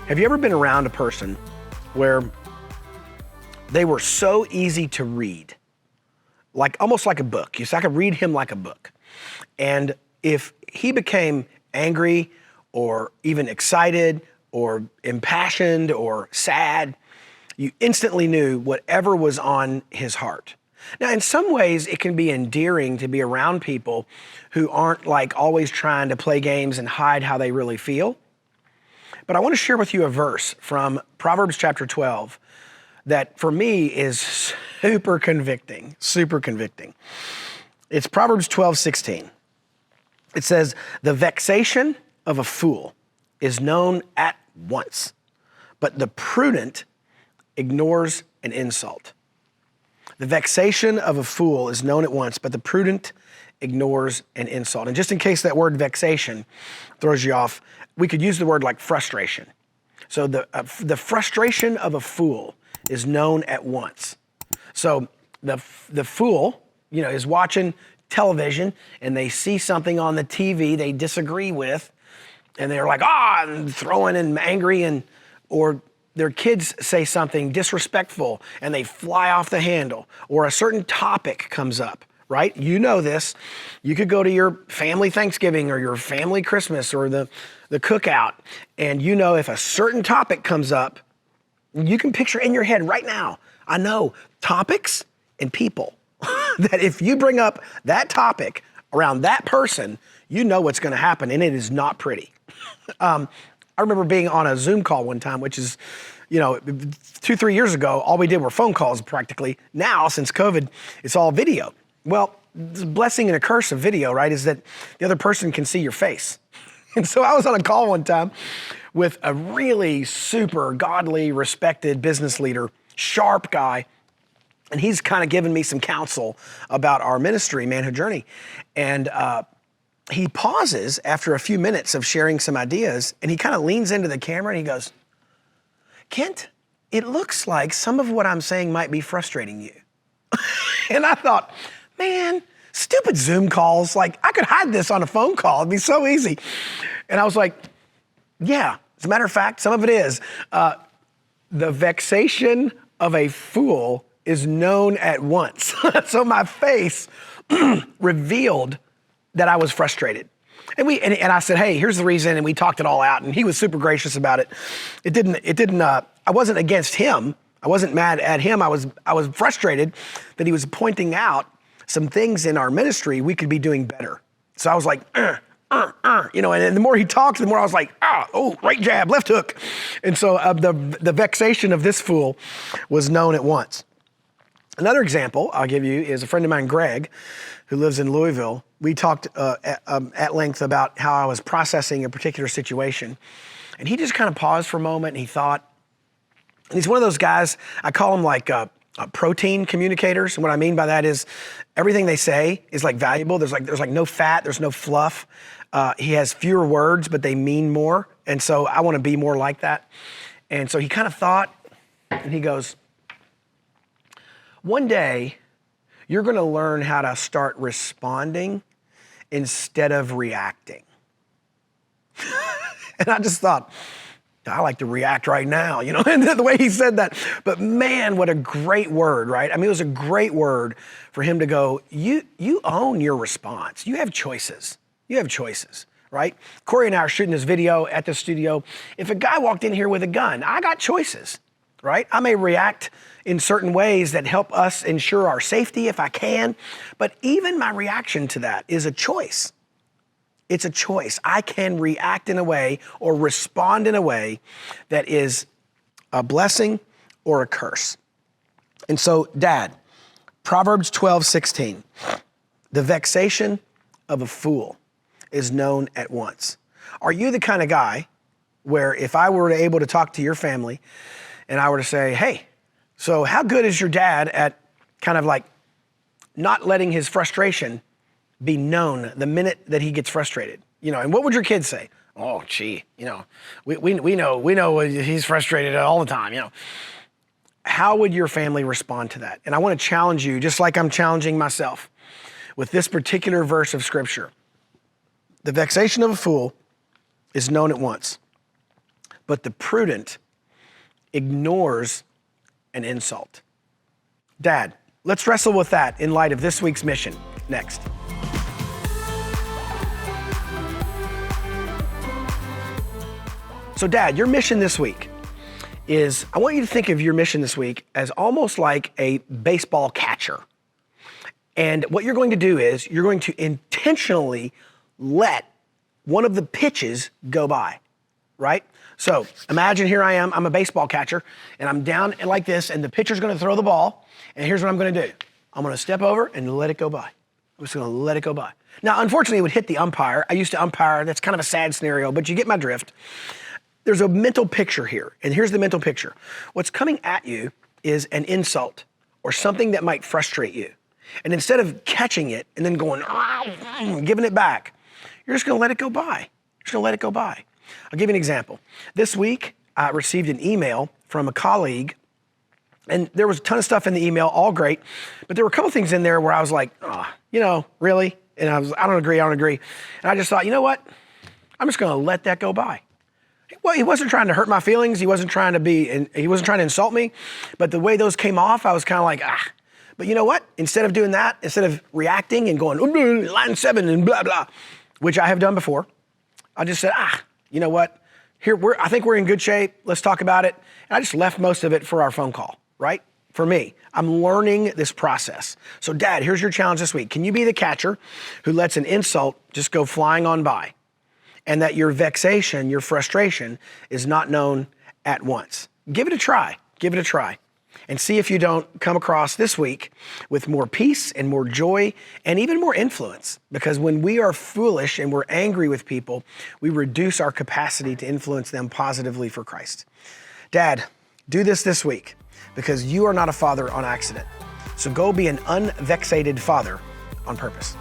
Have you ever been around a person where they were so easy to read, like almost like a book? You say, I could read him like a book. And if he became angry or even excited or impassioned or sad, you instantly knew whatever was on his heart. Now, in some ways, it can be endearing to be around people who aren't like always trying to play games and hide how they really feel. But I want to share with you a verse from Proverbs chapter 12 that for me is super convicting. It's Proverbs 12:16. It says, "The vexation of a fool is known at once, but the prudent ignores an insult." The vexation of a fool is known at once, but the prudent ignores an insult. And just in case that word vexation throws you off, we could use the word like frustration. So the frustration of a fool is known at once. So the fool, is watching television and they see something on the TV they disagree with, and they're like, and throwing and angry, or their kids say something disrespectful and they fly off the handle, or a certain topic comes up, right? You know this. You could go to your family Thanksgiving or your family Christmas or the cookout, and if a certain topic comes up, you can picture in your head right now, I know topics and people that if you bring up that topic around that person, you know what's going to happen, and it is not pretty. I remember being on a Zoom call one time, which is, 2-3 years ago, all we did were phone calls practically. Now, since COVID, it's all video. Well, the blessing and a curse of video, right, is that the other person can see your face. And so I was on a call one time with a really super godly, respected business leader, sharp guy, and he's kind of giving me some counsel about our ministry, Manhood Journey. And he pauses after a few minutes of sharing some ideas, and he kind of leans into the camera and he goes, "Kent, it looks like some of what I'm saying might be frustrating you." And I thought, man, stupid Zoom calls. Like, I could hide this on a phone call. It'd be so easy. And I was like, yeah, as a matter of fact, some of it is. The vexation of a fool is known at once. So my face revealed that I was frustrated. And I said, hey, here's the reason. And we talked it all out. And he was super gracious about it. I wasn't against him. I wasn't mad at him. I was frustrated that he was pointing out some things in our ministry we could be doing better. So I was like, and the more he talked, the more I was like, right jab, left hook. And so the vexation of this fool was known at once. Another example I'll give you is a friend of mine, Greg, who lives in Louisville. We talked at length about how I was processing a particular situation. And he just kind of paused for a moment and he thought, and he's one of those guys, I call him like protein communicators. And what I mean by that is everything they say is like valuable. There's like no fat, there's no fluff. He has fewer words, but they mean more. And so I want to be more like that. And so he kind of thought, and he goes, one day you're going to learn how to start responding instead of reacting. And I just thought, I like to react right now, and the way he said that. But man, what a great word, right? I mean, it was a great word for him to go, you own your response. You have choices. Right? Corey and I are shooting this video at the studio. If a guy walked in here with a gun, I got choices, right? I may react in certain ways that help us ensure our safety if I can, but even my reaction to that is a choice. It's a choice. I can react in a way or respond in a way that is a blessing or a curse. And so, Dad, Proverbs 12:16, the vexation of a fool is known at once. Are you the kind of guy where if I were able to talk to your family and I were to say, hey, so how good is your dad at kind of like not letting his frustration be known the minute that he gets frustrated? And what would your kids say? Oh, gee, we know he's frustrated all the time, How would your family respond to that? And I want to challenge you, just like I'm challenging myself, with this particular verse of Scripture. The vexation of a fool is known at once, but the prudent ignores an insult. Dad, let's wrestle with that in light of this week's mission next. So Dad, your mission this week is, I want you to think of your mission this week as almost like a baseball catcher. And what you're going to do is you're going to intentionally let one of the pitches go by, right? So imagine here I am, I'm a baseball catcher, and I'm down like this, and the pitcher's gonna throw the ball, and here's what I'm gonna do. I'm gonna step over and let it go by. I'm just gonna let it go by. Now, unfortunately, it would hit the umpire. I used to umpire, that's kind of a sad scenario, but you get my drift. There's a mental picture here, and here's the mental picture. What's coming at you is an insult or something that might frustrate you. And instead of catching it and then going, giving it back, you're just gonna let it go by. You're just gonna let it go by. I'll give you an example. This week, I received an email from a colleague, and there was a ton of stuff in the email, all great, but there were a couple things in there where I was like, really? And I don't agree. And I just thought, you know what? I'm just gonna let that go by. Well, he wasn't trying to hurt my feelings. He wasn't trying to insult me. But the way those came off, I was kind of like, But you know what? Instead of doing that, instead of reacting and going, line 7 and blah, blah, which I have done before, I just said, you know what? I think we're in good shape. Let's talk about it. And I just left most of it for our phone call, right? For me, I'm learning this process. So Dad, here's your challenge this week. Can you be the catcher who lets an insult just go flying on by? And that your vexation, your frustration is not known at once. Give it a try. Give it a try. And see if you don't come across this week with more peace and more joy and even more influence. Because when we are foolish and we're angry with people, we reduce our capacity to influence them positively for Christ. Dad, do this week because you are not a father on accident. So go be an unvexated father on purpose.